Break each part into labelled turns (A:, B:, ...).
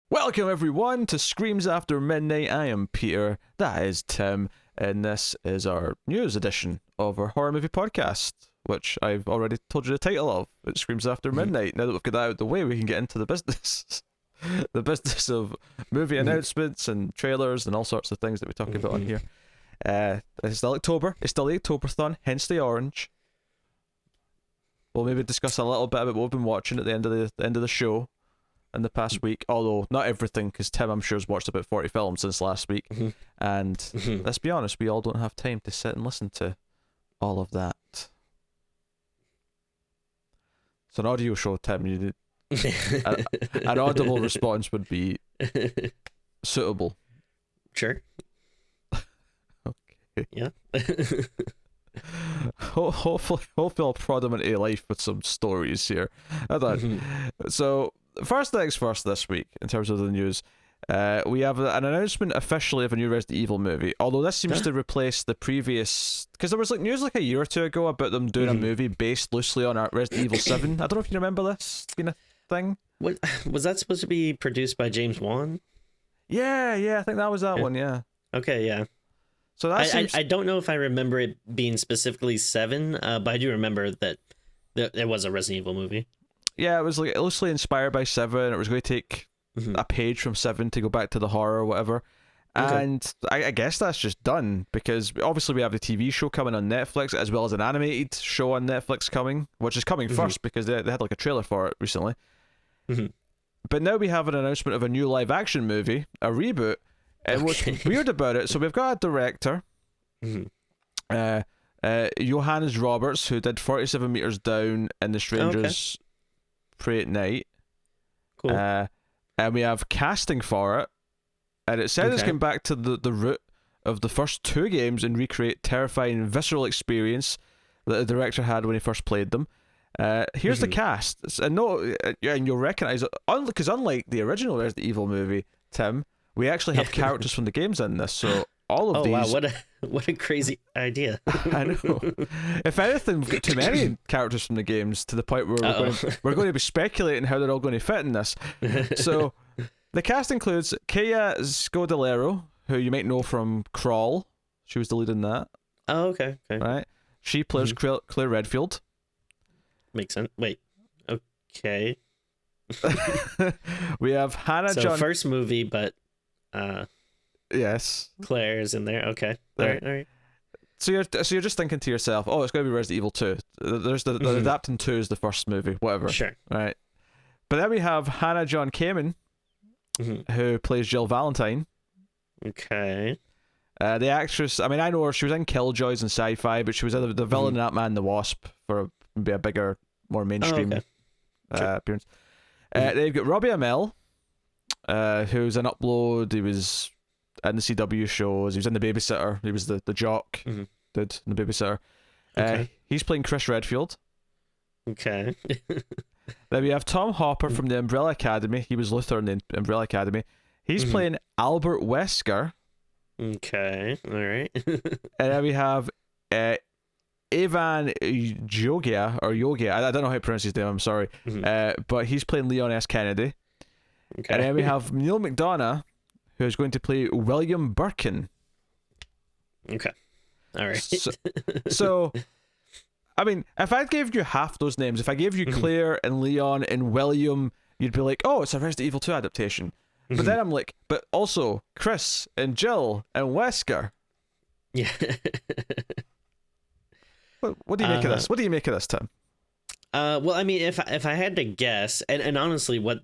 A: Welcome everyone to Screams After Midnight. I am Peter, that is Tim, and this is our news edition of our horror movie podcast, which I've already told you the title of. It Screams After Midnight. Now that we've got that out of the way, we can get into the business. The business of movie announcements and trailers and all sorts of things that we talk about on here. It's still October. It's still the Octoberthon, hence the orange. We'll maybe discuss a little bit about what we've been watching at the end of the show in the past week, although not everything, because Tim, I'm sure, has watched about 40 films since last week, and let's be honest, we all don't have time to sit and listen to all of that. It's an audio show, Tim. You an audible response would be suitable.
B: Sure.
A: Okay.
B: Yeah.
A: Hopefully I'll prod him into life with some stories here. So, first things first this week, in terms of the news, we have an announcement officially of a new Resident Evil movie, although this seems to replace the previous, because there was news a year or two ago about them doing a movie based loosely on Resident Evil 7. I don't know if you remember this being a thing.
B: What was that supposed to be produced by James Wan?
A: Yeah, I think that was that one, yeah.
B: Okay, yeah.
A: So that
B: I don't know if I remember it being specifically 7, but I do remember that there was a Resident Evil movie.
A: Yeah, it was loosely inspired by 7. It was going to take a page from 7 to go back to the horror or whatever. Okay. And I guess that's just done, because obviously we have the TV show coming on Netflix, as well as an animated show on Netflix coming, which is coming first because they had a trailer for it recently. But now we have an announcement of a new live action movie, a reboot. And what's weird about it, so we've got a director, Johannes Roberts, who did 47 Meters Down and The Strangers Pray at Night. Cool. And we have casting for it, and it says it's going back to the root of the first 2 games and recreate terrifying, visceral experience that the director had when he first played them. Here's the cast, and you'll recognize it, because unlike the original Resident Evil movie, Tim, we actually have characters from the games in this, so all of these.
B: Oh wow, what a crazy idea!
A: I know. If anything, we've got too many characters from the games to the point where we're going to be speculating how they're all going to fit in this. So the cast includes Kayla Scodelero, who you might know from Crawl. She was the lead in that.
B: Oh, okay.
A: Right. She plays Claire Redfield.
B: Makes sense. Wait. Okay.
A: We have Hannah John.
B: First movie, but.
A: Yes.
B: Claire's in there. Okay. All right.
A: So you're just thinking to yourself, oh, it's going to be Resident Evil 2. There's the adapting 2 is the first movie, whatever.
B: Sure.
A: Right. But then we have Hannah John Kamen, who plays Jill Valentine.
B: Okay.
A: The actress, I mean, I know her. She was in Killjoys and Sci-Fi, but she was the villain in Ant-Man and the Wasp for maybe a bigger, more mainstream appearance. They've got Robbie Amell, who's an Upload. He was in the CW shows. He was in The Babysitter. He was the jock dude in The Babysitter. He's playing Chris Redfield.
B: Okay.
A: Then we have Tom Hopper from the Umbrella Academy. He was Luther in the Umbrella Academy. He's playing Albert Wesker.
B: Okay, all right.
A: And then we have Ivan Yogia. I don't know how to pronounce his name, I'm sorry. But he's playing Leon S. Kennedy. Okay. And then we have Neil McDonough, who is going to play William Birkin.
B: Okay. All right.
A: So I mean, if I gave you half those names, if I gave you Claire and Leon and William, you'd be like, oh, it's a Resident Evil 2 adaptation. But then I'm like, but also Chris and Jill and Wesker.
B: Yeah.
A: What do you make of this? What do you make of this, Tim?
B: Well, I mean, if I had to guess, and honestly, what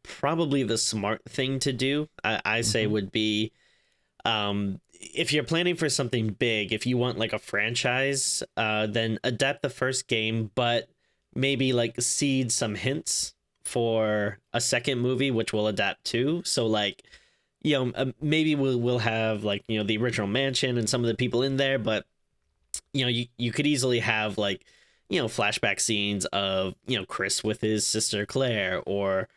B: probably the smart thing to do, I say would be, if you're planning for something big, if you want like a franchise, then adapt the first game, but maybe like seed some hints for a second movie, which we'll adapt to. So like, maybe we'll have like, the original mansion and some of the people in there, but you could easily have like, flashback scenes of, Chris with his sister Claire, or,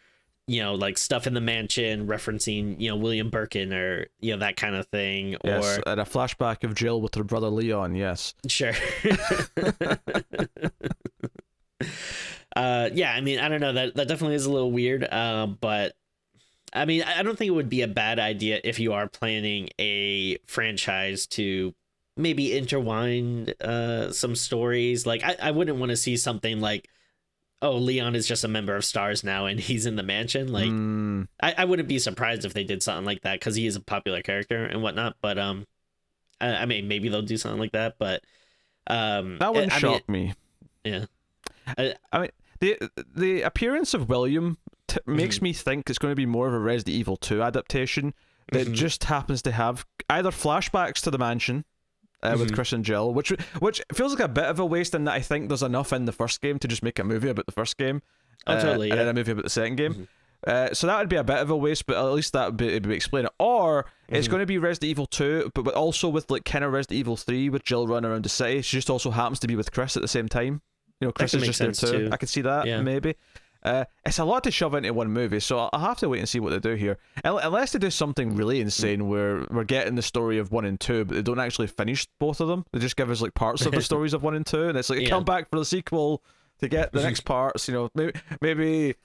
B: like stuff in the mansion referencing, William Birkin, or, that kind of thing.
A: Yes,
B: or
A: and a flashback of Jill with her brother Leon, yes.
B: Sure. Yeah, I mean, I don't know, that definitely is a little weird, but I mean, I don't think it would be a bad idea if you are planning a franchise to maybe intertwine some stories. Like, I wouldn't want to see something like, oh, Leon is just a member of Stars now and he's in the mansion. Like, I wouldn't be surprised if they did something like that because he is a popular character and whatnot. But I mean, maybe they'll do something like that. But
A: that wouldn't shock me.
B: Yeah,
A: I mean, the appearance of William makes me think it's going to be more of a Resident Evil 2 adaptation that just happens to have either flashbacks to the mansion with Chris and Jill, which feels like a bit of a waste in that I think there's enough in the first game to just make a movie about the first game,
B: totally,
A: and then a movie about the second game. So that would be a bit of a waste, but at least that would be explain it. Or it's going to be Resident Evil 2, but also with like kind of Resident Evil 3 with Jill running around the city. She just also happens to be with Chris at the same time. You know, Chris is just there too. I could see that, maybe. It's a lot to shove into one movie, so I'll have to wait and see what they do here. Unless they do something really insane where we're getting the story of 1 and 2, but they don't actually finish both of them. They just give us like parts of the stories of 1 and 2, and it's like, come back for the sequel to get the next parts. You know, maybe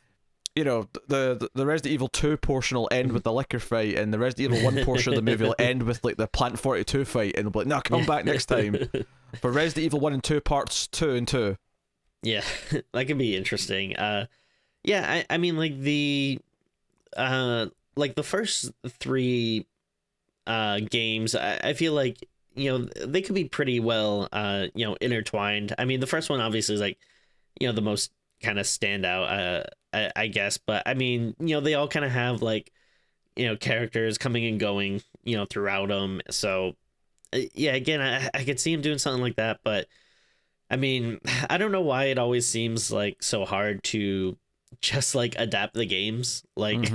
A: you know, the Resident Evil 2 portion will end with the liquor fight, and the Resident Evil 1 portion of the movie will end with like the Plant 42 fight, and they'll be like, no, come back next time for Resident Evil 1 and 2 parts 2 and 2.
B: Yeah, that could be interesting. Yeah, I mean, like the first 3 games, I feel like, you know, they could be pretty well you know, intertwined. I mean, the first one obviously is like, you know, the most kind of standout, I guess, but I mean, you know, they all kind of have like, you know, characters coming and going, you know, throughout them. So yeah, again, I could see him doing something like that, but I mean, I don't know why it always seems like so hard to just like adapt the games. Like,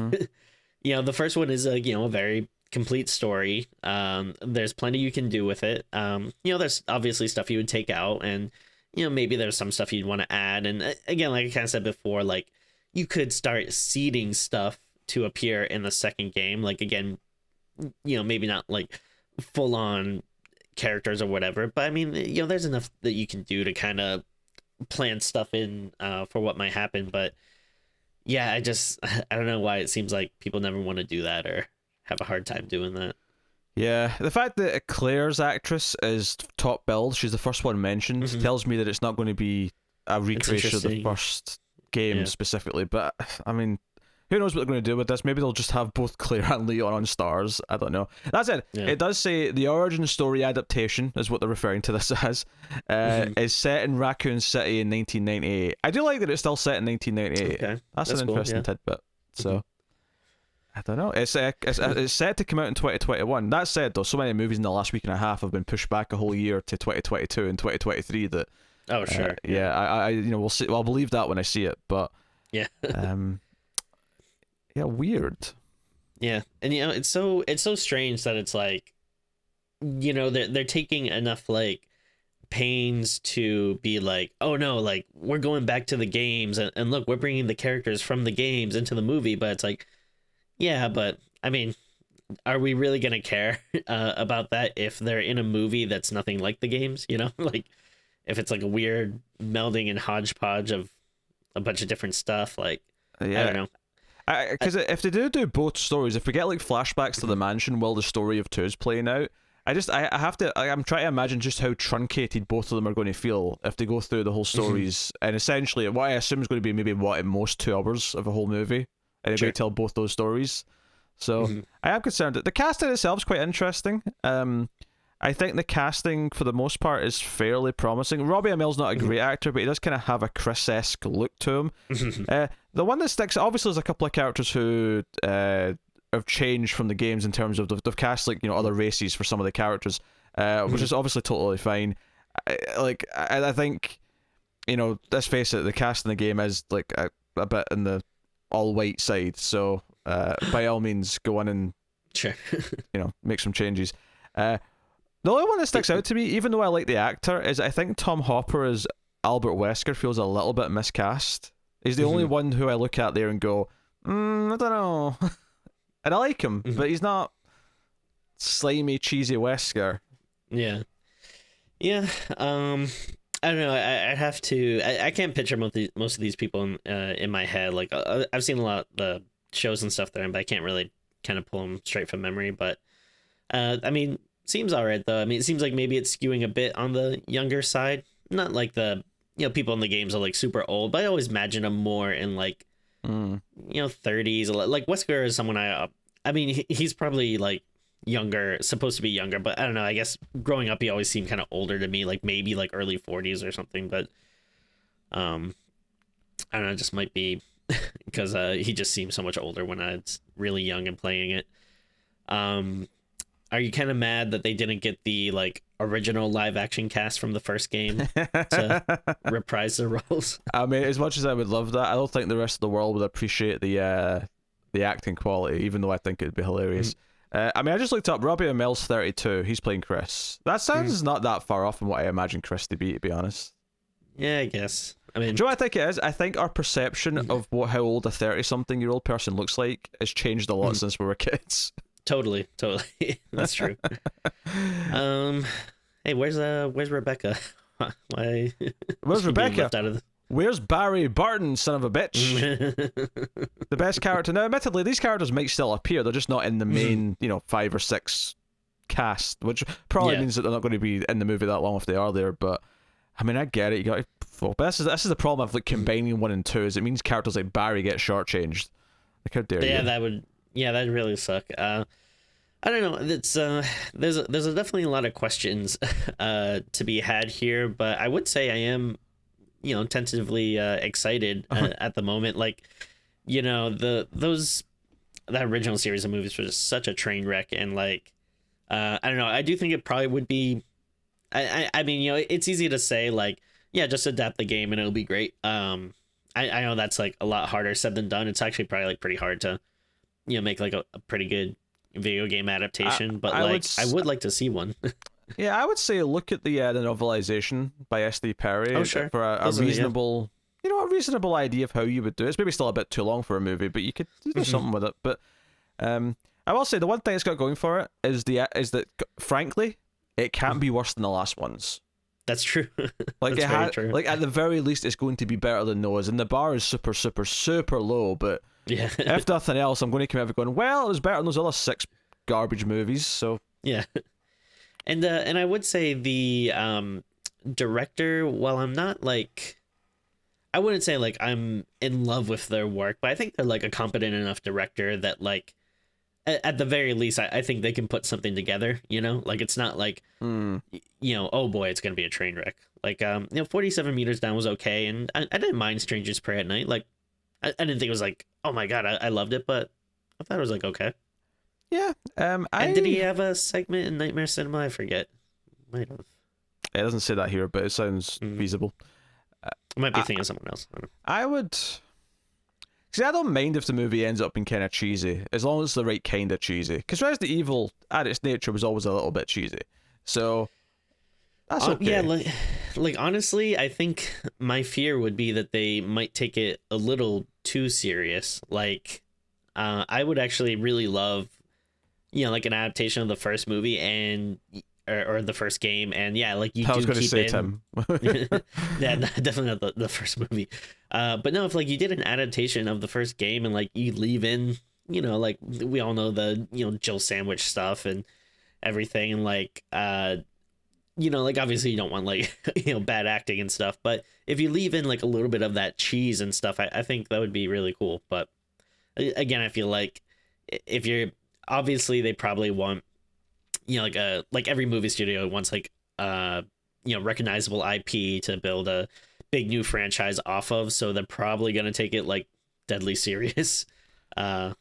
B: you know, the first one is like, you know, a very complete story. There's plenty you can do with it. You know, there's obviously stuff you would take out, and, you know, maybe there's some stuff you'd want to add. And again, like I kind of said before, like you could start seeding stuff to appear in the second game. Like, again, you know, maybe not like full on characters or whatever, but I mean, you know, there's enough that you can do to kind of plan stuff in for what might happen. But yeah, I don't know why it seems like people never want to do that or have a hard time doing that.
A: Yeah, the fact that Claire's actress is top billed, she's the first one mentioned, tells me that it's not going to be a recreation of the first game specifically. But I mean, who knows what they're going to do with this? Maybe they'll just have both Claire and Leon on Stars. I don't know. That said, it does say the origin story adaptation is what they're referring to this as. Is set in Raccoon City in 1998. I do like that it's still set in 1998. Okay. That's an interesting tidbit. So I don't know. It's set to come out in 2021. That said, though, so many movies in the last week and a half have been pushed back a whole year to 2022 and 2023 that.
B: Oh sure.
A: I you know, we'll see. Well, I'll believe that when I see it, but
B: yeah.
A: Yeah, weird.
B: Yeah, and you know, it's so strange that it's like, you know, they're taking enough like pains to be like, oh no, like we're going back to the games, and look, we're bringing the characters from the games into the movie, but it's like, yeah, but I mean, are we really gonna care about that if they're in a movie that's nothing like the games? You know, like if it's like a weird melding and hodgepodge of a bunch of different stuff, like I don't know.
A: Because if they do both stories, if we get like flashbacks to the mansion while the story of 2 is playing out, I'm trying to imagine just how truncated both of them are going to feel if they go through the whole stories. And essentially, what I assume is going to be maybe at most 2 hours of a whole movie, and they're going to tell both those stories. So I am concerned that the casting itself is quite interesting. I think the casting for the most part is fairly promising. Robbie Amell's not a great actor, but he does kind of have a Chris-esque look to him. The one that sticks, obviously, there's a couple of characters who have changed from the games in terms of they've cast like, you know, other races for some of the characters, which is obviously totally fine. I think, you know, let's face it, the cast in the game is like a bit in the all white side, so by all means go in and
B: you
A: know, make some changes. The only one that sticks out to me, even though I like the actor, is I think Tom Hopper as Albert Wesker feels a little bit miscast. He's the only one who I look at there and go, I don't know. And I like him, but he's not slimy, cheesy Wesker.
B: Yeah. Yeah. I don't know. I'd have to. I can't picture most of these people in my head. Like I've seen a lot of the shows and stuff there, but I can't really kind of pull them straight from memory. But I mean, seems all right though. I mean, it seems like maybe it's skewing a bit on the younger side. Not like the people in the games are like super old, but I always imagine them more in like 30s. Like Wesker is someone I mean, he's probably like younger, supposed to be younger, but I don't know. I guess growing up, he always seemed kind of older to me, like maybe like early 40s or something. But I don't know, it just might be because he just seems so much older when I was really young and playing it. Are you kind of mad that they didn't get the like original live action cast from the first game to reprise the roles?
A: I mean, as much as I would love that, I don't think the rest of the world would appreciate the acting quality, even though I think it'd be hilarious. I mean, I just looked up Robbie Amell's 32. He's playing Chris. That sounds not that far off from what I imagine Chris to be honest.
B: Yeah, I guess. I mean,
A: do you know what I think it is? I think our perception of how old a 30-something-year-old person looks like has changed a lot since we were kids.
B: Totally. That's true. Hey, where's Rebecca? Why?
A: Where's Rebecca?
B: Left out of
A: Where's Barry Burton, son of a bitch? The best character. Now, admittedly, these characters might still appear. They're just not in the main, 5 or 6 cast, which probably means that they're not going to be in the movie that long if they are there. But I mean, I get it. You got to. But this is the problem of like combining 1 and 2. Is it means characters like Barry get shortchanged? Like, how dare you?
B: That'd really suck. I don't know. It's there's definitely a lot of questions to be had here, but I would say I am, tentatively excited at the moment. Like, that original series of movies was just such a train wreck, and like, I don't know. I do think it probably would be. I mean, it's easy to say like, yeah, just adapt the game and it'll be great. I know that's like a lot harder said than done. It's actually probably like pretty hard to, make like a pretty good video game adaptation. But I would like to see one.
A: Yeah, I would say look at the novelization by S.D. Perry.
B: Oh, sure.
A: For a reasonable, a reasonable idea of how you would do it. It's maybe still a bit too long for a movie, but you could do something with it. But I will say the one thing it's got going for it is that frankly, it can't be worse than the last ones.
B: That's true.
A: Like
B: That's very true.
A: Like at the very least, it's going to be better than those, and the bar is super, super, super low. But
B: yeah,
A: if nothing else, I'm going to come out going, well, it was better than those other 6 garbage movies. So
B: yeah, and I would say the director, while I'm not like, I wouldn't say like I'm in love with their work, but I think they're like a competent enough director that like, at the very least, I think they can put something together, like it's not like, oh boy, it's going to be a train wreck. Like, 47 meters down was okay. And I didn't mind Strangers Pray at Night. Like, I didn't think it was like, oh my God, I loved it, but I thought it was like, okay.
A: Yeah.
B: And did he have a segment in Nightmare Cinema? I forget. Might have.
A: It doesn't say that here, but it sounds feasible.
B: I might be thinking of someone else. I don't know.
A: I would. See, I don't mind if the movie ends up being kind of cheesy, as long as it's the right kind of cheesy. Because Resident Evil, at its nature, was always a little bit cheesy. So, that's okay.
B: Yeah, like honestly, I think my fear would be that they might take it a little too serious. Like, I would actually really love, like an adaptation of the first movie and... Or the first game, and yeah, like you. I was going to say Tim. Yeah, definitely not the first movie. But no, if like you did an adaptation of the first game and like you leave in, like we all know the Jill Sandwich stuff and everything, and like like obviously you don't want like bad acting and stuff, but if you leave in like a little bit of that cheese and stuff, I think that would be really cool. But again, I feel like if you're obviously they probably want. Like every movie studio wants like recognizable IP to build a big new franchise off of, so they're probably gonna take it like deadly serious. But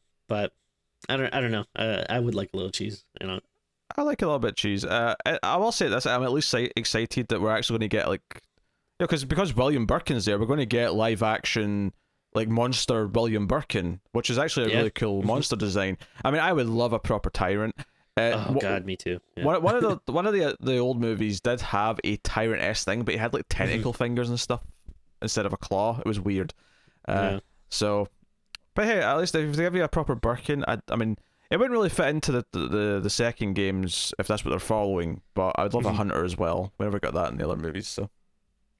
B: I don't know. I would like a little cheese,
A: I like a little bit of cheese. I will say this: I'm at least excited that we're actually going to get like, because William Birkin's there, we're going to get live action like monster William Birkin, which is actually a really cool monster design. I mean, I would love a proper tyrant.
B: God, me too. Yeah.
A: One of the old movies did have a tyrant-esque thing, but he had like tentacle fingers and stuff instead of a claw. It was weird. So, but hey, at least if they give you a proper Birkin, I mean, it wouldn't really fit into the second games if that's what they're following. But I'd love a hunter as well. We never got that in the other movies, so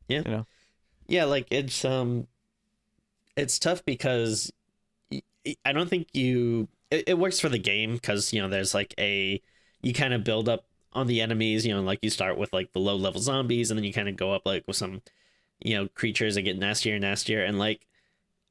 B: yeah, yeah, like it's tough because I don't think it works for the game because there's like you kind of build up on the enemies. Like you start with like the low level zombies, and then you kind of go up like with some creatures that get nastier and nastier, and like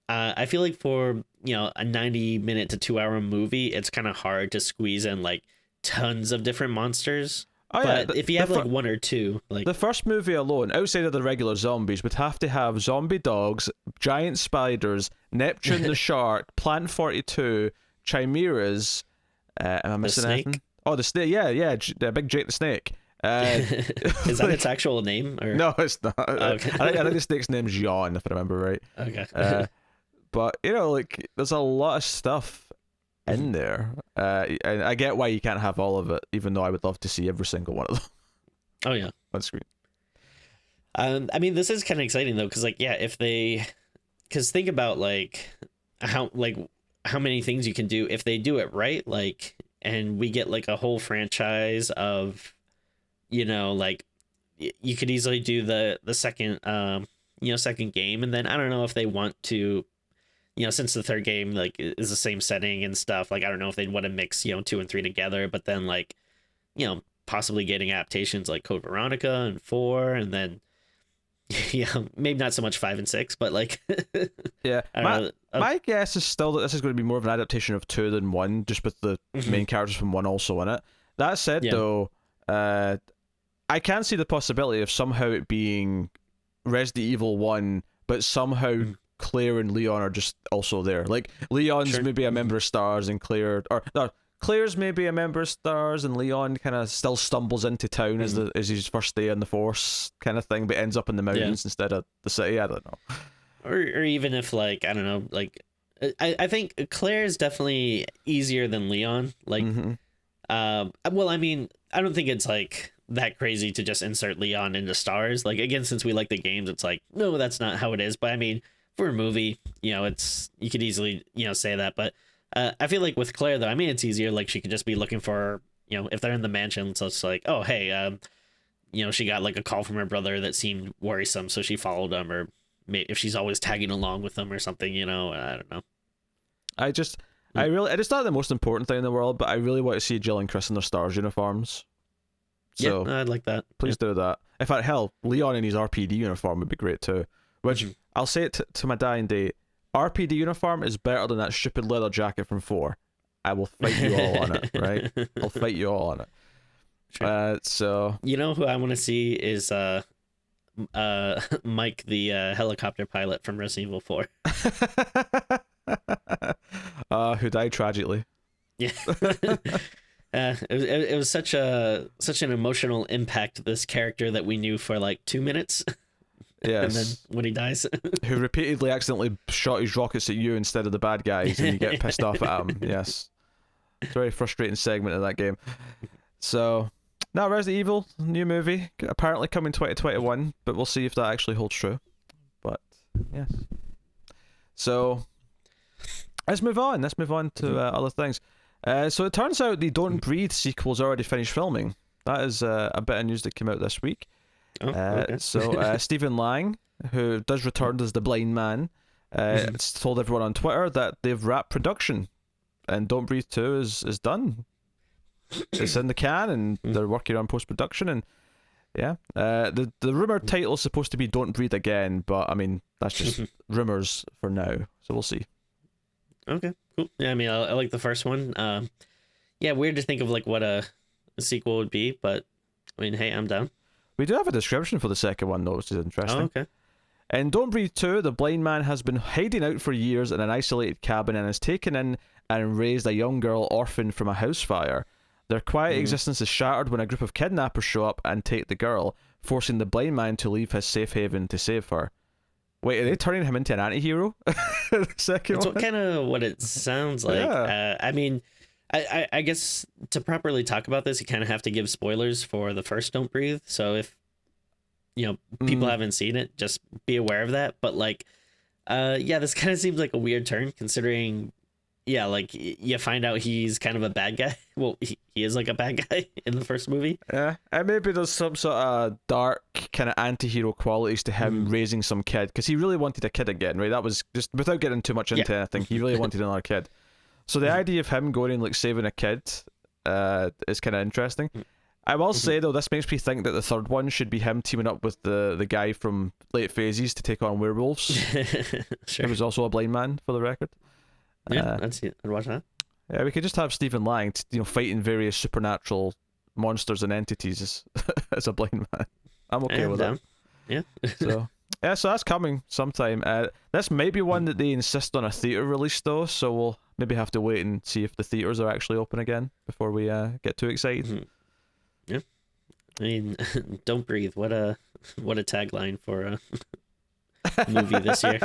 B: I feel like for a 90-minute to 2-hour movie, it's kind of hard to squeeze in like tons of different monsters.
A: Oh, yeah.
B: But if you have like one or two, like
A: the first movie alone, outside of the regular zombies, would have to have zombie dogs, giant spiders, Neptune the shark, Plant 42, chimeras. Am I missing anything? Oh, the snake. Yeah, the big Jake the Snake.
B: Is that its actual name? Or?
A: No, it's not.
B: Okay.
A: I think the snake's name's Yawn, if I remember right.
B: Okay.
A: But like there's a lot of stuff in there. And I get why you can't have all of it, even though I would love to see every single one of them.
B: Oh yeah,
A: on screen.
B: I mean, this is kind of exciting though, because like because think about like how many things you can do if they do it right, like, and we get like a whole franchise of, like you could easily do the second second game, and then I don't know if they want to. Since the third game like is the same setting and stuff, like I don't know if they'd want to mix 2 and 3 together, but then like possibly getting adaptations like Code Veronica and 4, and then maybe not so much 5 and 6, but like
A: yeah, my guess is still that this is going to be more of an adaptation of 2 than 1, just with the main characters from 1 also in it. That said, though, I can see the possibility of somehow it being Resident Evil 1, but somehow Claire and Leon are just also there. Like Leon's maybe a member of STARS, and Claire's maybe a member of STARS, and Leon kind of still stumbles into town as his first day on the Force kind of thing, but ends up in the mountains instead of the city. I don't know.
B: Or even if like I don't know, like I think Claire is definitely easier than Leon. Like, well, I mean, I don't think it's like that crazy to just insert Leon into STARS. Like again, since we like the games, it's like no, that's not how it is. But I mean, for a movie, it's you could easily say that, but I feel like with Claire though, I mean it's easier. Like she could just be looking for if they're in the mansion, so it's like, oh hey, she got like a call from her brother that seemed worrisome, so she followed him, or maybe if she's always tagging along with them or something, I don't know. It's
A: not the most important thing in the world, but I really want to see Jill and Chris in their STARS uniforms. So
B: yeah, I'd like that.
A: Please do that. In fact, hell, Leon in his RPD uniform would be great too. Which I'll say it to my dying day, RPD uniform is better than that stupid leather jacket from 4. I will fight you all on it, right? I'll fight you all on it. Sure. So
B: who I want to see is Mike, the helicopter pilot from Resident Evil 4.
A: Who died tragically.
B: Yeah. It was such an emotional impact, this character that we knew for like 2 minutes.
A: Yes.
B: And then when he dies,
A: who repeatedly accidentally shot his rockets at you instead of the bad guys, and you get pissed off at him. Yes, it's a very frustrating segment of that game. So now Resident Evil new movie apparently coming 2021, but we'll see if that actually holds true. But yes, so let's move on to other things. So it turns out the Don't Breathe sequel's already finished filming. That is a bit of news that came out this week.
B: Okay.
A: So Stephen Lang, who does return as the blind man, told everyone on Twitter that they've wrapped production and Don't Breathe 2 is done. It's in the can and they're working on post-production, and the rumored title is supposed to be Don't Breathe Again, but I mean that's just rumors for now, so we'll see.
B: Okay, cool. Yeah, I mean I like the first one. Weird to think of like what a sequel would be, but I mean, hey, I'm down.
A: We do have a description for the second one, though, which is interesting.
B: Oh, okay.
A: In Don't Breathe 2, the blind man has been hiding out for years in an isolated cabin and has taken in and raised a young girl orphaned from a house fire. Their quiet existence is shattered when a group of kidnappers show up and take the girl, forcing the blind man to leave his safe haven to save her. Wait, are they turning him into an anti-hero? The second one?
B: That's kind of what it sounds like. Yeah. I mean, I guess to properly talk about this, you kind of have to give spoilers for the first Don't Breathe. So if people haven't seen it, just be aware of that. But like, this kind of seems like a weird turn, considering yeah, like you find out he's kind of a bad guy. Well, he is like a bad guy in the first movie.
A: Yeah, and maybe there's some sort of dark kind of anti-hero qualities to him raising some kid, because he really wanted a kid again, right? That was just, without getting too much into anything, he really wanted another kid. So the idea of him going and like saving a kid is kind of interesting. I will say though, this makes me think that the third one should be him teaming up with the guy from Late Phases to take on werewolves.
B: Sure.
A: He was also a blind man, for the record.
B: Yeah, I'd watch that.
A: Yeah, we could just have Stephen Lang, fighting various supernatural monsters and entities as a blind man. I'm okay with that.
B: Yeah.
A: So that's coming sometime. This may be one that they insist on a theater release though, so we'll maybe have to wait and see if the theaters are actually open again before we get too excited.
B: Yeah, I mean, don't breathe. What a tagline for a movie this year.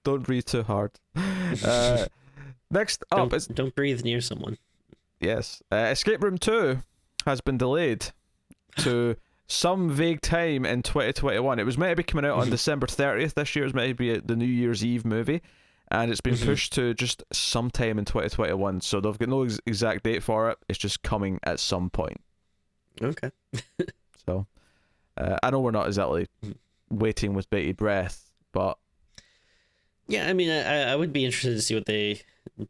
A: Don't breathe too hard. Next up,
B: don't breathe near someone.
A: Yes, Escape Room 2 has been delayed to some vague time in 2021. It was meant to be coming out on December 30th this year. It was meant to be the New Year's Eve movie, and it's been pushed to just sometime in 2021. So they've got no exact date for it. It's just coming at some point.
B: Okay.
A: So I know we're not exactly waiting with bated breath, but
B: yeah, I mean, I would be interested to see what they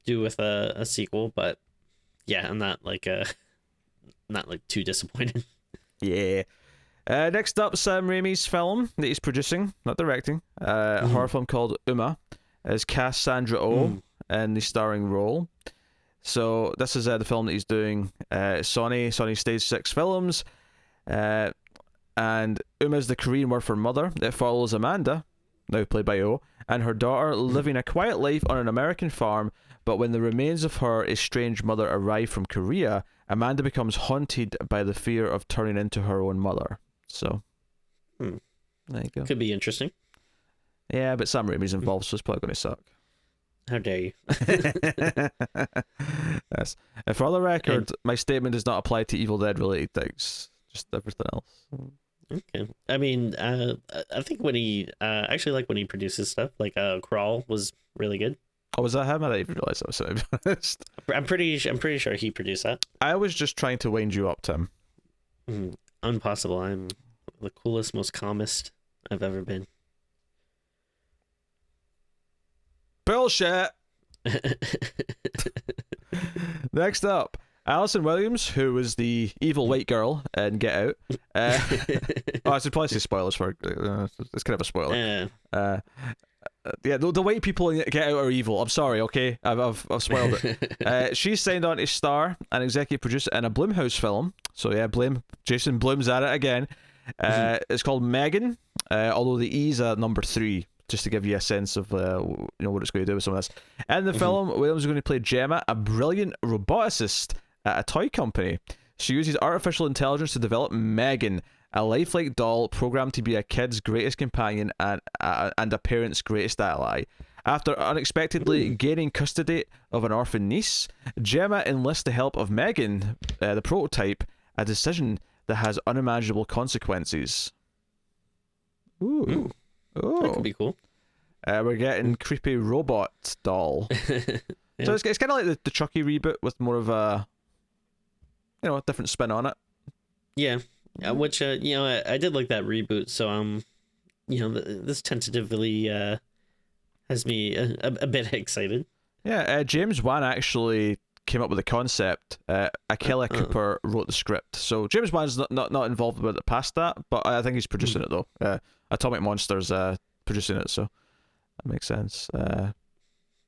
B: do with a sequel, but yeah, I'm not like too disappointed.
A: Yeah. Next up, Sam Raimi's film that he's producing, not directing, a horror film called Uma, is cast Sandra Oh in the starring role. So this is the film that he's doing. Sony Stage 6 Films, and Uma is the Korean word for mother. It follows Amanda, now played by Oh, and her daughter living a quiet life on an American farm, but when the remains of her estranged mother arrive from Korea, Amanda becomes haunted by the fear of turning into her own mother. So, there you go.
B: Could be interesting.
A: Yeah, but Sam Raimi's involved, so it's probably going to suck.
B: How dare you?
A: Yes. And for the record, my statement does not apply to Evil Dead related things, just everything else.
B: Okay. I mean, I think when he actually like when he produces stuff, like Crawl was really good.
A: Oh, was that him? I didn't even realize that was him, to be honest.
B: I'm pretty sure he produced that.
A: I was just trying to wind you up, Tim.
B: Impossible. I'm the coolest, most calmest I've ever been.
A: Bullshit. Next up, Allison Williams, who was the evil white girl in Get Out. I should probably say spoilers for it's kind of a spoiler. Yeah, the white people in Get Out are evil. I'm sorry, okay? I've spoiled it. She's signed on to star and executive producer in a Blumhouse film. So yeah, Jason Blum's at it again. It's called Megan, although the E's a number 3, just to give you a sense of what it's going to do with some of this. In the film, Williams is going to play Gemma, a brilliant roboticist at a toy company. She uses artificial intelligence to develop Megan, a lifelike doll programmed to be a kid's greatest companion and a parent's greatest ally. After unexpectedly gaining custody of an orphan niece, Gemma enlists the help of Megan, the prototype, a decision that has unimaginable consequences. Ooh. Oh,
B: that could be cool.
A: We're getting creepy robot doll.
B: Yeah.
A: So it's kind of like the Chucky reboot with more of a different spin on it.
B: Yeah, which I did like that reboot. So this tentatively has me a bit excited.
A: Yeah, James Wan actually came up with the concept. Akela Cooper wrote the script. So James Wan's not involved with it past that, but I think he's producing it though. Atomic Monsters producing it, so that makes sense.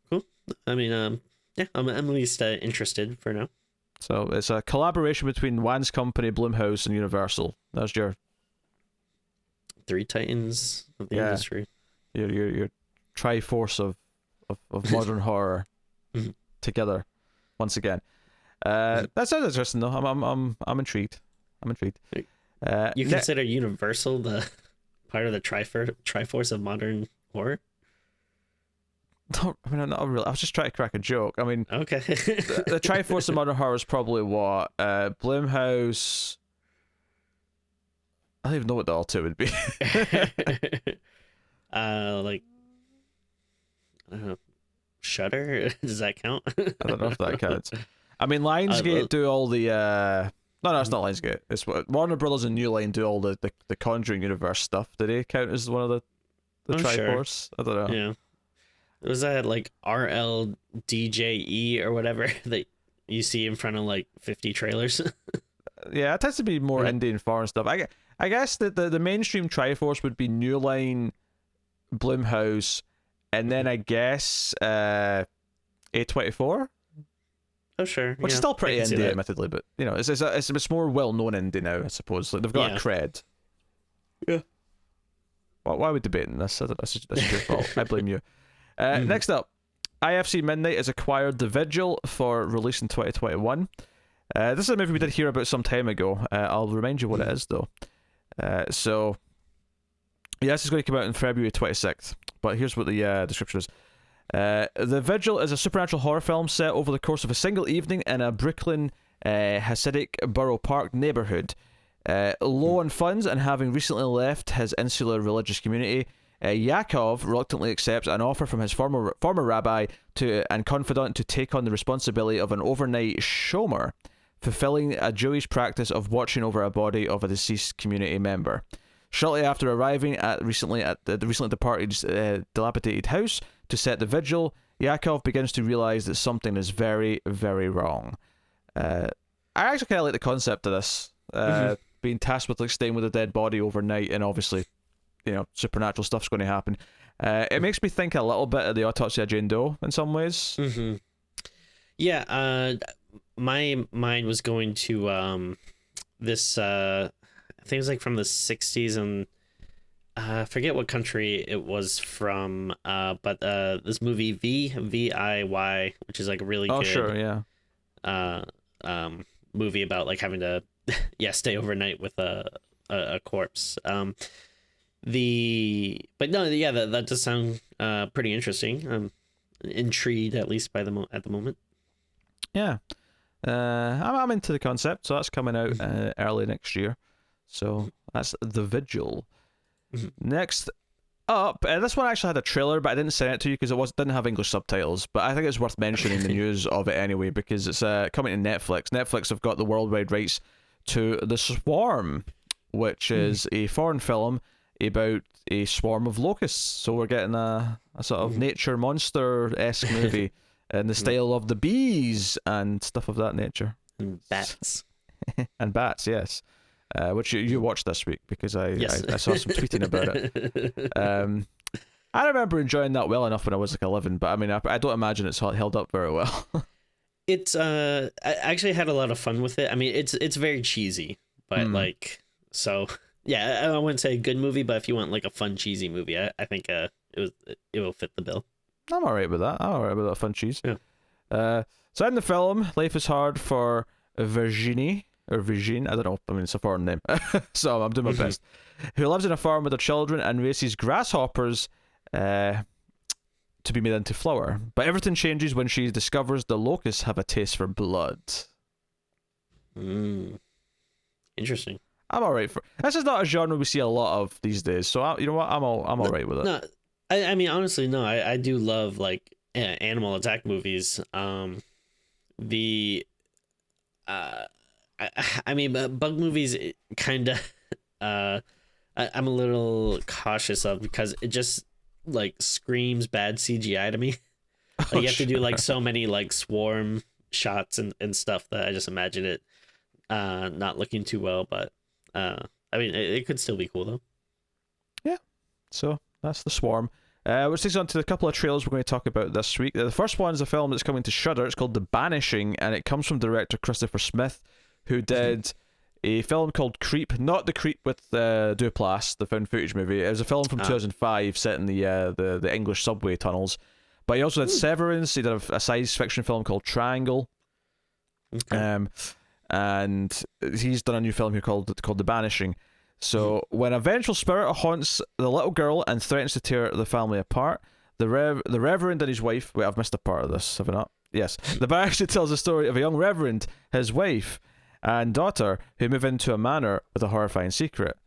B: Cool. I mean, yeah, I'm at least interested for now.
A: So it's a collaboration between Wan's company, Blumhouse, and Universal. That's your
B: 3 titans of the industry.
A: Your triforce of modern horror together once again. That sounds interesting though. I'm intrigued.
B: You consider Universal the part of the triforce of modern horror?
A: No, I mean, not really. I was just trying to crack a joke. I mean,
B: okay.
A: the triforce of modern horror is probably what Blumhouse. I don't even know what the other 2 would be.
B: Like, I don't know, Shudder. Does that count?
A: I don't know if that counts. I mean, Lionsgate do all the. No, it's not Lionsgate. It's Warner Brothers and New Line do all the Conjuring universe stuff. Do they count as one of the Triforce? Sure. I don't know.
B: Yeah. Was that like RLDJE or whatever that you see in front of like 50 trailers?
A: Yeah, it tends to be more indie and foreign stuff. I guess that the mainstream Triforce would be New Line, Blumhouse, and then I guess A24.
B: Oh sure,
A: which is still pretty indie, admittedly, but you know, it's more well-known indie now, I suppose. Like they've got a cred. Yeah. Well, why are we debating this? That's your fault. I blame you. Next up, IFC Midnight has acquired The Vigil for release in 2021. This is a movie we did hear about some time ago. I'll remind you what it is, though. So, this is going to come out on February 26th, but here's what the description is. The Vigil is a supernatural horror film set over the course of a single evening in a Brooklyn Hasidic Borough Park neighborhood. Low on funds and having recently left his insular religious community, Yaakov reluctantly accepts an offer from his former rabbi and confidant to take on the responsibility of an overnight shomer, fulfilling a Jewish practice of watching over a body of a deceased community member. Shortly after arriving at the recently departed dilapidated house to set the vigil, Yaakov begins to realize that something is very, very wrong. I actually kind of like the concept of this. Being tasked with like staying with a dead body overnight, and obviously, you know, supernatural stuff's going to happen. It makes me think a little bit of the Autopsy of Jane Doe in some ways.
B: Yeah, my mind was going to this. I think it was like from the 60s, and I forget what country it was from. But this movie VIY, which is like a really good.
A: Sure, yeah.
B: Movie about like having to stay overnight with a corpse. That does sound pretty interesting. I'm intrigued, at least at the moment.
A: Yeah, I'm into the concept, so that's coming out early next year. So that's The Vigil. Next up, this one actually had a trailer, but I didn't send it to you because didn't have English subtitles. But I think it's worth mentioning the news of it anyway, because it's coming to Netflix. Netflix have got the worldwide rights to The Swarm, which is a foreign film about a swarm of locusts. So we're getting a sort of nature monster-esque movie in the style of The Bees and stuff of that nature.
B: And bats.
A: And bats, yes. Which you watched this week because I saw some tweeting about it. I remember enjoying that well enough when I was like 11, but I mean, I don't imagine it's held up very well.
B: It's I actually had a lot of fun with it. I mean, it's very cheesy, but like, so yeah, I wouldn't say a good movie, but if you want like a fun cheesy movie, I think it will fit the bill.
A: I'm alright with that. I'm alright with that fun cheese.
B: Yeah.
A: So in the film, life is hard for Virginie, I don't know. I mean, it's a foreign name, so I'm doing my best. Who lives in a farm with her children and raises grasshoppers to be made into flour. But everything changes when she discovers the locusts have a taste for blood.
B: Interesting.
A: I'm alright for this. Is not a genre we see a lot of these days, so you know what? I'm alright with it.
B: No, I mean honestly, no. I do love like animal attack movies. I mean, bug movies kind of I'm a little cautious of because it just like screams bad CGI to me. Like you have to do like so many like swarm shots and stuff that I just imagine it not looking too well. But I mean, it could still be cool though. Yeah.
A: So that's The Swarm. Which takes on to a couple of trailers we're going to talk about this week. The first one is a film that's coming to Shudder. It's called The Banishing, and it comes from director Christopher Smith, who did a film called Creep, not the Creep with Duplass, the found footage movie. It was a film from 2005 set in the English subway tunnels. But he also did Severance. He did a science fiction film called Triangle. Okay. And he's done a new film here called The Banishing. So when a vengeful spirit haunts the little girl and threatens to tear the family apart, the reverend and his wife... Wait, I've missed a part of this, have I not? Yes. The bar actually tells the story of a young reverend, his wife, and daughter who move into a manor with a horrifying secret.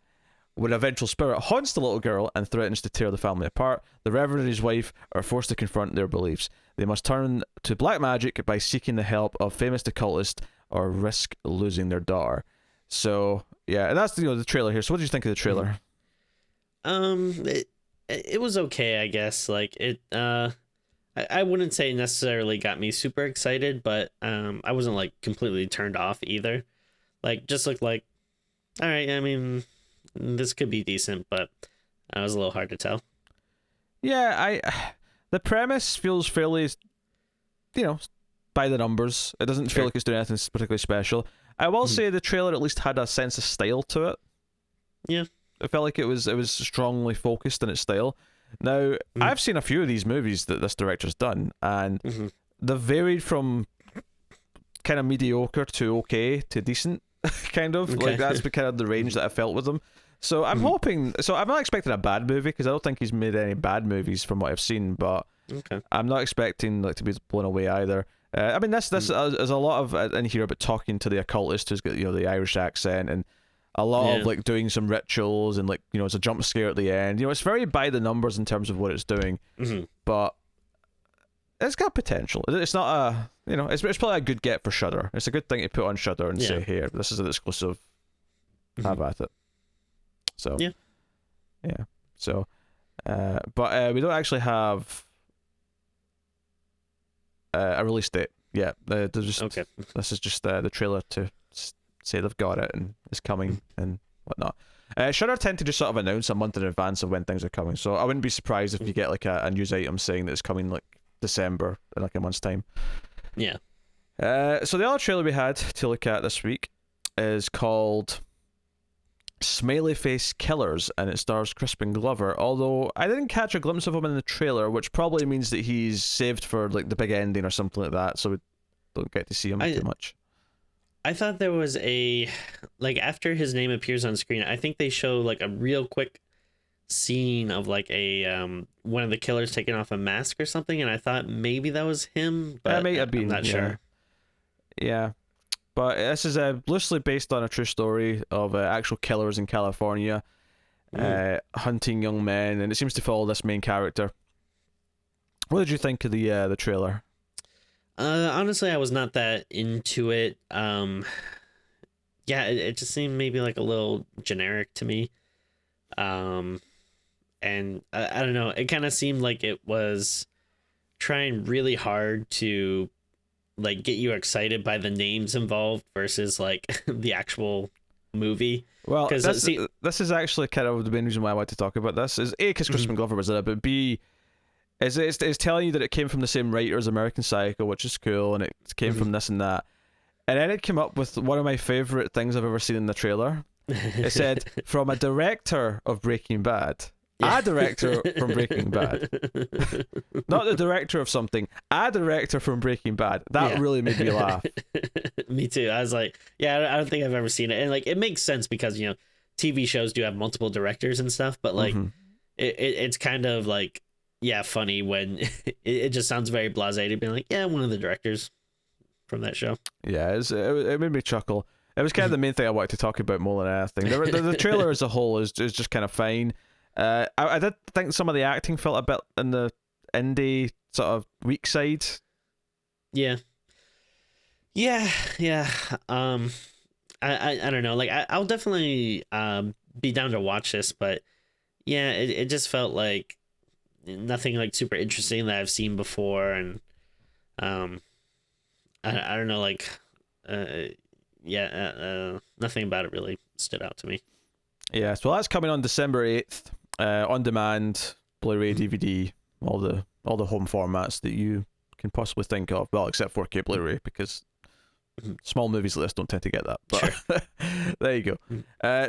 A: When a vengeful spirit haunts the little girl and threatens to tear the family apart, the reverend and his wife are forced to confront their beliefs. They must turn to black magic by seeking the help of famous occultists or risk losing their daughter. So yeah, and that's the trailer here. So what did you think of the trailer?
B: It was okay, I guess. Like it I wouldn't say it necessarily got me super excited, but I wasn't like completely turned off either. Like just looked like, all right, I mean, this could be decent, but it was a little hard to tell.
A: Yeah, the premise feels fairly, by the numbers. It doesn't feel like it's doing anything particularly special. I will say the trailer at least had a sense of style to it.
B: Yeah.
A: It felt like it was strongly focused in its style. Now, I've seen a few of these movies that this director's done, and they've varied from kind of mediocre to okay to decent, kind of.
B: Okay.
A: Like, that's kind of the range that I felt with them. So I'm hoping... So I'm not expecting a bad movie, because I don't think he's made any bad movies from what I've seen, but I'm not expecting to be blown away either. I mean, this is a lot of in here about talking to the occultist who's got the Irish accent, and a lot of like doing some rituals, and like it's a jump scare at the end. It's very by the numbers in terms of what it's doing, but it's got potential. It's not a it's probably a good get for Shudder. It's a good thing to put on Shudder and say, here, this is an exclusive. Have at it. So yeah. So, but we don't actually have a release date yet. This is just the trailer to say they've got it and it's coming and whatnot. Shudder tend to just sort of announce a month in advance of when things are coming, so I wouldn't be surprised if you get like a news item saying that it's coming like December in like a month's time.
B: Yeah.
A: So the other trailer we had to look at this week is called Smiley Face Killers, and it stars Crispin Glover, although I didn't catch a glimpse of him in the trailer, which probably means that he's saved for like the big ending or something like that, so we don't get to see him too much.
B: I thought there was after his name appears on screen, I think they show like a real quick scene of like a one of the killers taking off a mask or something, and I thought maybe that was him, but I'm not sure.
A: Yeah. But this is loosely based on a true story of actual killers in California hunting young men, and it seems to follow this main character. What did you think of the trailer?
B: Honestly, I was not that into it. It just seemed maybe like a little generic to me. And I don't know. It kind of seemed like it was trying really hard to like get you excited by the names involved versus like the actual movie.
A: Well, this is actually kind of the main reason why I want to talk about this. Is A, because Crispin Glover was in it, but B, it's telling you that it came from the same writer as American Psycho, which is cool, and it came from this and that. And then it came up with one of my favorite things I've ever seen in the trailer. It said, from a director of Breaking Bad. A director from Breaking Bad. Not the director of something. A director from Breaking Bad. That really made me laugh.
B: Me too. I was like, I don't think I've ever seen it. And like, it makes sense because, TV shows do have multiple directors and stuff, but like, it's kind of like, funny when it just sounds very blasé to be like, one of the directors from that show. Yeah,
A: it made me chuckle. It was kind of the main thing I wanted to talk about more than anything. The trailer as a whole is just kind of fine. I did think some of the acting felt a bit in the indie sort of weak side.
B: Yeah. I don't know. Like I'll definitely be down to watch this, but it just felt like nothing like super interesting that I've seen before, and I don't know, like nothing about it really stood out to me.
A: Yeah, so that's coming on December 8th, on demand, Blu-ray, DVD, all the home formats that you can possibly think of. Well, except 4K Blu-ray, because small movies like this don't tend to get that. But sure. There you go.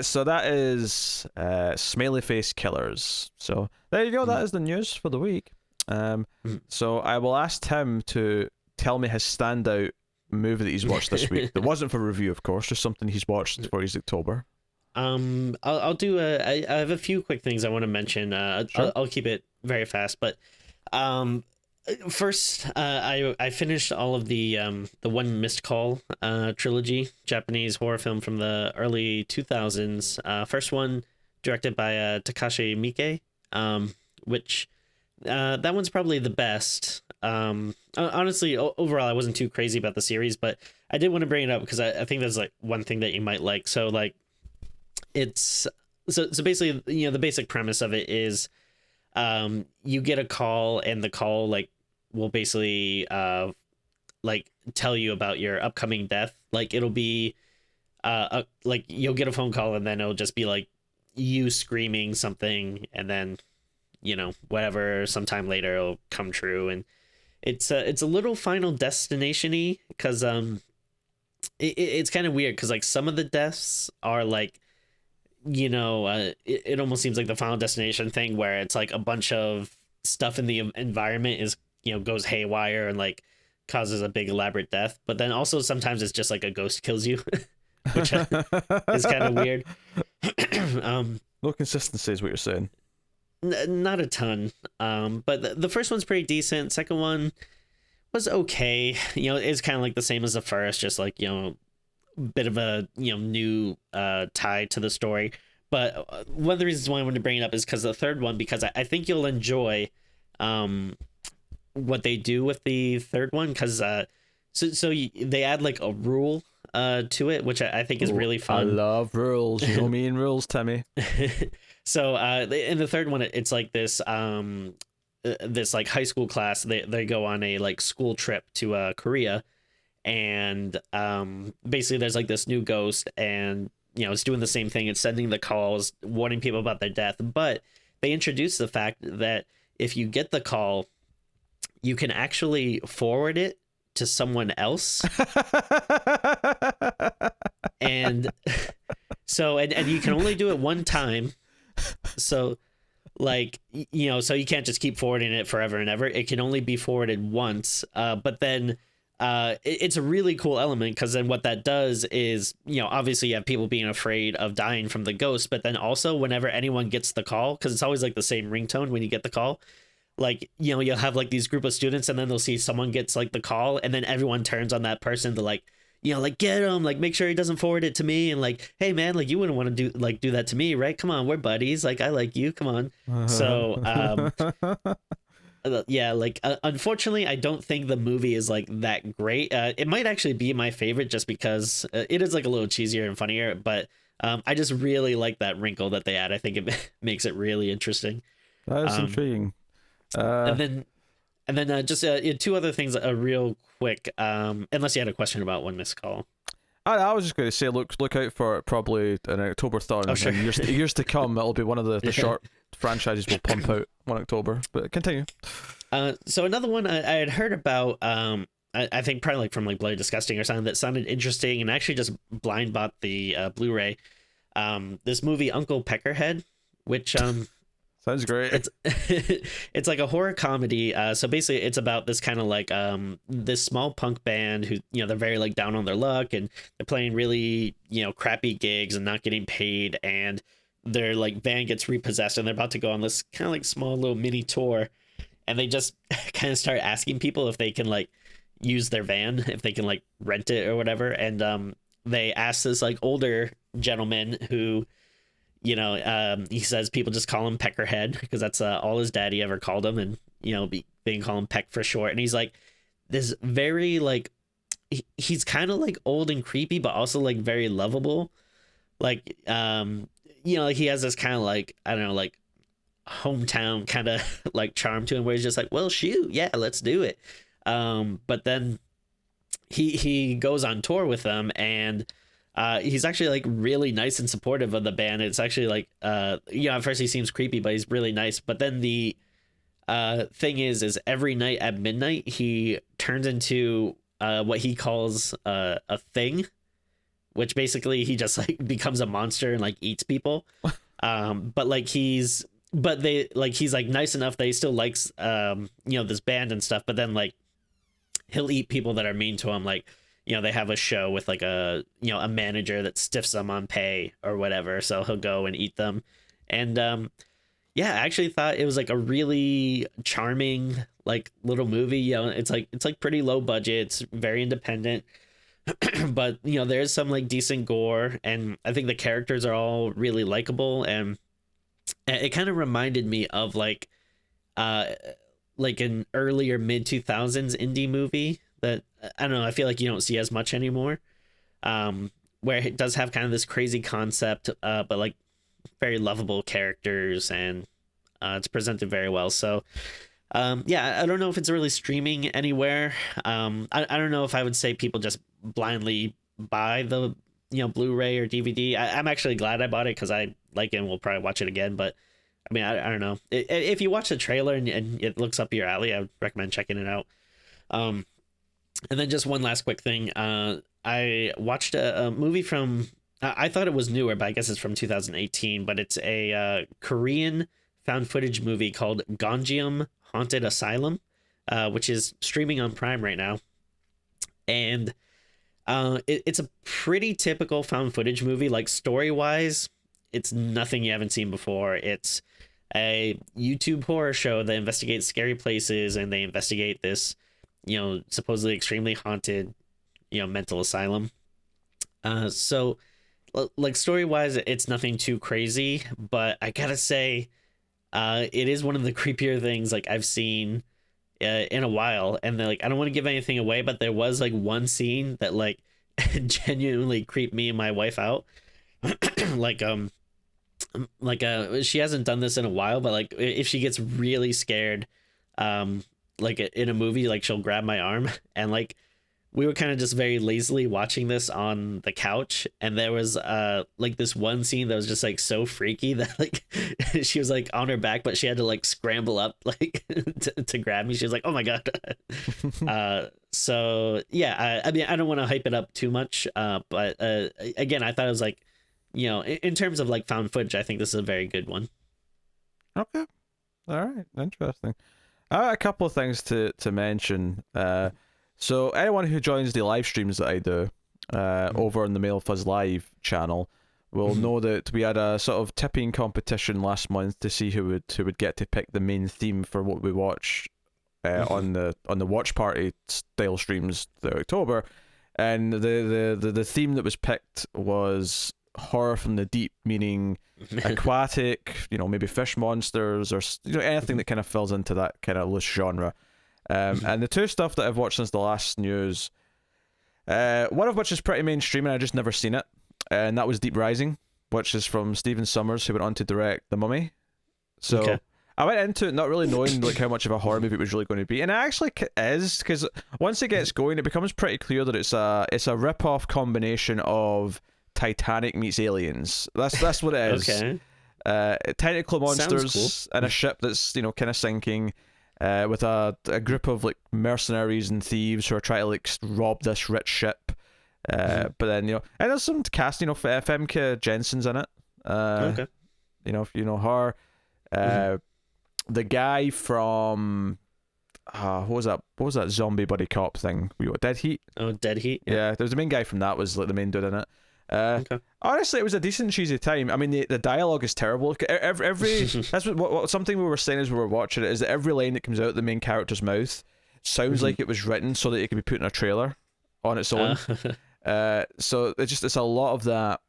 A: So that is Smiley Face Killers. So there you go. That is the news for the week. So I will ask Tim to tell me his standout movie that he's watched this week. That wasn't for review, of course, just something he's watched for his October.
B: I'll do I have a few quick things I want to mention.
A: Sure.
B: I'll keep it very fast, but first, I finished all of the One Missed Call trilogy, Japanese horror film from the early 2000s. First one directed by Takashi Miike, which That one's probably the best. Honestly, overall, I wasn't too crazy about the series, but I did want to bring it up because I think there's like one thing that you might like. So like, it's so basically, the basic premise of it is, you get a call, and the call like will basically like tell you about your upcoming death. Like it'll be like you'll get a phone call, and then it'll just be like you screaming something, and then whatever, sometime later it'll come true. And it's a little Final Destination-y because it's kind of weird because like some of the deaths are like it almost seems like the Final Destination thing where it's like a bunch of stuff in the environment is goes haywire and like causes a big elaborate death, but then also sometimes it's just like a ghost kills you, which is kind of weird.
A: No consistency is what you're saying.
B: Not a ton, but the first one's pretty decent. Second one was okay. It's kind of like the same as the first, just like bit of a new tie to the story. But one of the reasons why I wanted to bring it up is because the third one, because I think you'll enjoy what they do with the third one, because they add like a rule to it, which I think is really fun.
A: I love rules. You know me and rules, Timmy.
B: So in the third one, it's like this this like high school class. They go on a like school trip to Korea, and basically there's like this new ghost, and it's doing the same thing. It's sending the calls, warning people about their death. But they introduce the fact that if you get the call, you can actually forward it to someone else. And so and you can only do it one time. So like so you can't just keep forwarding it forever and ever. It can only be forwarded once. But then it's a really cool element, because then what that does is obviously you have people being afraid of dying from the ghost, but then also whenever anyone gets the call, because it's always like the same ringtone when you get the call, like you'll have like these group of students, and then they'll see someone gets like the call, and then everyone turns on that person to like like get him, like make sure he doesn't forward it to me, and like, hey man, like you wouldn't want to do that to me, right? Come on, we're buddies, like I like you, come on. So yeah, like unfortunately I don't think the movie is like that great. It might actually be my favorite just because it is like a little cheesier and funnier, but I just really like that wrinkle that they add. I think it makes it really interesting.
A: That is intriguing.
B: And then just two other things real quick, unless you had a question about One Missed Call.
A: I was just going to say, look out for probably an October thon.
B: Oh, sure.
A: Years to come, it'll be one of the short franchises we'll pump out 1 October. But continue.
B: So another one I had heard about, I think probably like from like Bloody Disgusting or something, that sounded interesting, and actually just blind bought the Blu-ray. This movie Uncle Peckerhead, which
A: sounds great.
B: It's like a horror comedy. So basically it's about this kind of like this small punk band who they're very like down on their luck, and they're playing really crappy gigs and not getting paid, and their like van gets repossessed, and they're about to go on this kind of like small little mini tour, and they just kind of start asking people if they can like use their van, if they can like rent it or whatever. And they ask this like older gentleman who he says people just call him Peckerhead because that's all his daddy ever called him, and they can call him Peck for short. And he's like this very like he's kind of like old and creepy, but also like very lovable. Like like he has this kind of like, I don't know, like hometown kind of like charm to him, where he's just like, well shoot, yeah, let's do it. But then he goes on tour with them, and he's actually like really nice and supportive of the band. It's actually like at first he seems creepy, but he's really nice. But then the thing is every night at midnight he turns into what he calls a thing, which basically he just like becomes a monster and like eats people. But like he's like nice enough that he still likes this band and stuff, but then like he'll eat people that are mean to him. Like they have a show with like a manager that stiffs them on pay or whatever, so he'll go and eat them. And I actually thought it was like a really charming like little movie. It's like pretty low budget, it's very independent, but there's some like decent gore, and I think the characters are all really likable. And it kind of reminded me of like uh like an earlier mid 2000s indie movie that I don't know, I feel like you don't see as much anymore. Where it does have kind of this crazy concept, but like very lovable characters, and it's presented very well. So yeah, I don't know if it's really streaming anywhere. I don't know if I would say people just blindly buy the Blu-ray or DVD. I'm actually glad I bought it because I like it and will probably watch it again. But I mean, I don't know. If you watch the trailer and it looks up your alley, I would recommend checking it out. And then just one last quick thing. I watched a movie from. I thought it was newer, but I guess it's from 2018. But it's a Korean found footage movie called Gonjiam Haunted Asylum, which is streaming on Prime right now. And it's a pretty typical found footage movie. Like story wise, it's nothing you haven't seen before. It's a YouTube horror show that investigates scary places, and they investigate this, supposedly extremely haunted, mental asylum. So like story wise, it's nothing too crazy, but I gotta say, it is one of the creepier things like I've seen in a while. And like, I don't want to give anything away, but there was like one scene that like genuinely creeped me and my wife out. like she hasn't done this in a while, but like if she gets really scared, like in a movie, like she'll grab my arm, and like we were kind of just very lazily watching this on the couch, and there was like this one scene that was just like so freaky that like she was like on her back, but she had to like scramble up like to grab me. She was like, oh my god. So yeah, I mean, I don't want to hype it up too much, but again, I thought it was like, in terms of like found footage, I think this is a very good one.
A: Okay, all right, interesting. A couple of things to mention. So anyone who joins the live streams that I do over on the Male Fuzz Live channel will know that we had a sort of tipping competition last month to see who would get to pick the main theme for what we watch on the watch party style streams through October, and the theme that was picked was horror from the deep, meaning aquatic, maybe fish monsters or anything that kind of falls into that kind of loose genre. And the two stuff that I've watched since the last news, one of which is pretty mainstream and I just never seen it, and that was Deep Rising, which is from Stephen Sommers, who went on to direct The Mummy. So okay. I went into it not really knowing like how much of a horror movie it was really going to be, and it actually is, because once it gets going, it becomes pretty clear that it's a rip-off combination of Titanic meets Aliens. That's what it is. Okay. Tentacle monsters cool. And a ship that's kind of sinking. With a group of like mercenaries and thieves who are trying to like rob this rich ship, but then and there's some cast, Femke Jensen's in it. Okay. If you know her, the guy from what was that zombie buddy cop thing? Dead Heat. Oh, Dead Heat. Yeah, there was the main guy from that was like the main dude in it. Okay. Honestly, it was a decent cheesy time. I mean, the dialogue is terrible. Every that's what something we were saying as we were watching it is that every line that comes out the main character's mouth sounds like it was written so that it could be put in a trailer on its own. So it's a lot of that.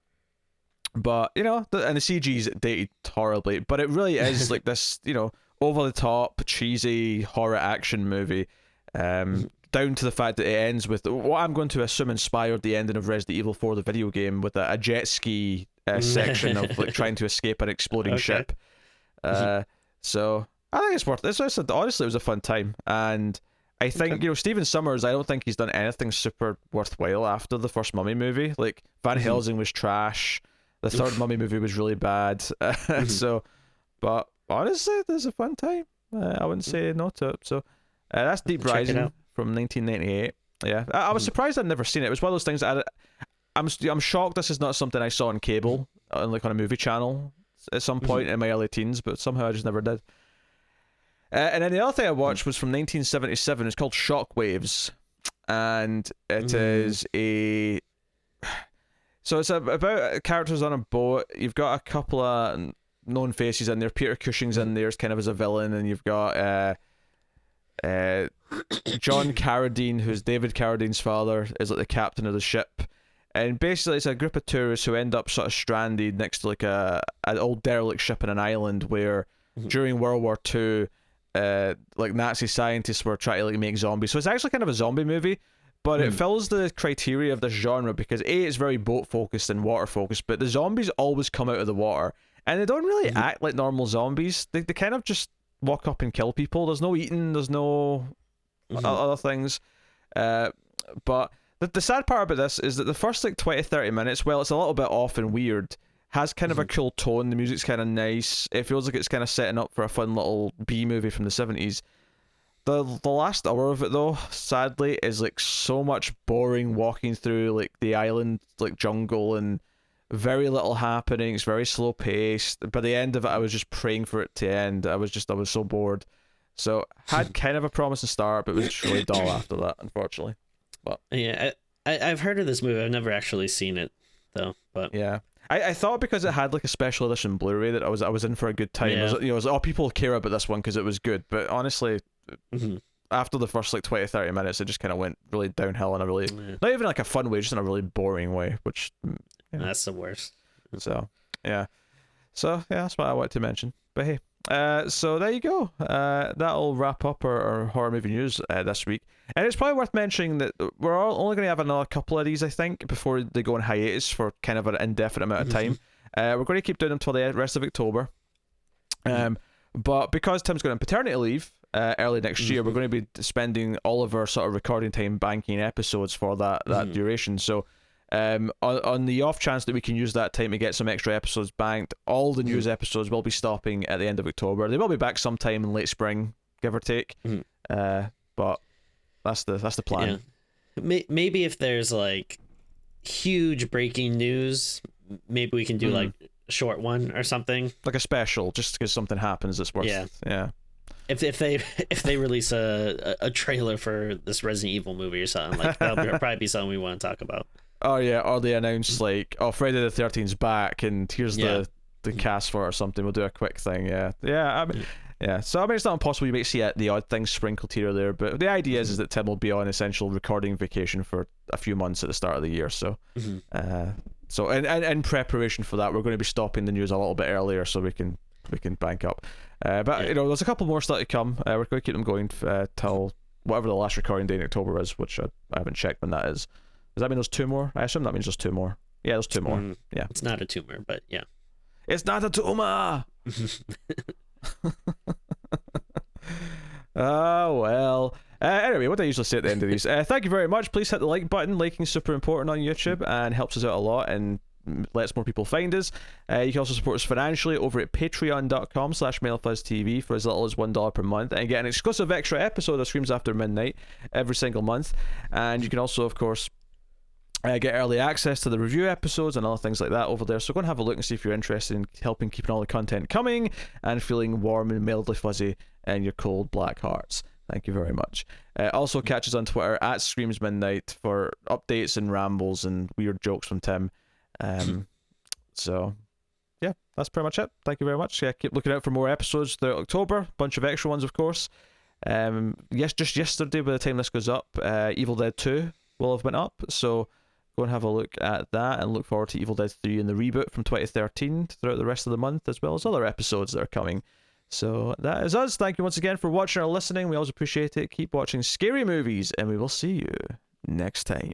A: But and the CG's dated horribly. But it really is like this over the top cheesy horror action movie. Down to the fact that it ends with what I'm going to assume inspired the ending of Resident Evil 4, the video game, with a jet ski section of like trying to escape an exploding ship. So I think it's worth it. Honestly, it was a fun time, and I think Stephen Sommers, I don't think he's done anything super worthwhile after the first Mummy movie. Like Van Helsing was trash, the third Mummy movie was really bad. So, but honestly, there's a fun time. I wouldn't say no to it. So that's Deep Rising from 1998. Yeah, I was surprised I'd never seen it. It was one of those things that I'm shocked this is not something I saw on cable, on a movie channel at some point in my early teens, but somehow I just never did. And then the other thing I watched was from 1977. It's called Shockwaves, and it is so it's about characters on a boat. You've got a couple of known faces in there. Peter Cushing's in there kind of as a villain, and you've got John Carradine, who's David Carradine's father, is like the captain of the ship, and basically it's a group of tourists who end up sort of stranded next to like an old derelict ship in an island where during World War II like Nazi scientists were trying to like make zombies. So it's actually kind of a zombie movie, but it fills the criteria of this genre because A, it's very boat focused and water focused, but the zombies always come out of the water and they don't really act like normal zombies. They kind of just walk up and kill people. There's no eating, there's no other things. But the sad part about this is that the first like 20-30 minutes, well, it's a little bit off and weird, has kind of a cool tone. The music's kind of nice. It feels like it's kind of setting up for a fun little B movie from the 70s. The last hour of it though, sadly, is like so much boring walking through like the island like jungle and very little happening. It's very slow paced. By the end of it, I was just praying for it to end. I was so bored. So had kind of a promising start, but it was just really dull after that, unfortunately. But
B: yeah, I've heard of this movie. I've never actually seen it though. But
A: yeah. I thought because it had like a special edition Blu-ray that I was in for a good time.
B: Yeah.
A: I was like, oh, people care about this one because it was good. But honestly, after the first like 20-30 minutes, it just kind of went really downhill in a really not even like a fun way, just in a really boring way. Which
B: that's the worst.
A: So yeah, that's what I wanted to mention. But hey, so there you go. That'll wrap up our horror movie news this week. And it's probably worth mentioning that we're only going to have another couple of these, I think, before they go on hiatus for kind of an indefinite amount of time. We're going to keep doing them till the rest of October. But because Tim's going on paternity leave early next year, we're going to be spending all of our sort of recording time banking episodes for that duration. So on the off chance that we can use that time to get some extra episodes banked, all the news episodes will be stopping at the end of October. They will be back sometime in late spring, give or take. But that's the plan.
B: Yeah. Maybe if there's like huge breaking news, maybe we can do like a short one or something, like
A: a special, just because something happens that's worth. Yeah.
B: If they release a trailer for this Resident Evil movie or something, like that'll probably be something we want to talk about.
A: Oh yeah, or they announce like, oh, Friday the 13th's back and here's the cast for it or something. We'll do a quick thing. Yeah. I mean, so I mean, it's not impossible. You might see the odd thing sprinkled here or there, but the idea is that Tim will be on essential recording vacation for a few months at the start of the year. So, so in preparation for that, we're going to be stopping the news a little bit earlier so we can bank up. But there's a couple more still to come. We're going to keep them going till whatever the last recording day in October is, which I haven't checked when that is. Does that mean there's two more? I assume that means there's two more. Yeah, there's two more. Yeah,
B: it's not a tumor, but yeah,
A: it's not a tumor. Oh well. Anyway, what do I usually say at the end of these? Thank you very much. Please hit the like button. Liking is super important on YouTube and helps us out a lot and lets more people find us. You can also support us financially over at patreon.com/MailFuzzTV for as little as $1 per month and get an exclusive extra episode of Screams After Midnight every single month. And you can also, of course, get early access to the review episodes and other things like that over there. So go and have a look and see if you're interested in helping keeping all the content coming and feeling warm and mildly fuzzy in your cold black hearts. Thank you very much. Also catch us on Twitter at Screams Midnight for updates and rambles and weird jokes from Tim. So yeah, that's pretty much it. Thank you very much. Yeah, keep looking out for more episodes throughout October. Bunch of extra ones, of course. Just yesterday, by the time this goes up, Evil Dead 2 will have been up. So go and have a look at that and look forward to Evil Dead 3 and the reboot from 2013 throughout the rest of the month, as well as other episodes that are coming. So that is us. Thank you once again for watching or listening. We always appreciate it. Keep watching scary movies, and we will see you next time.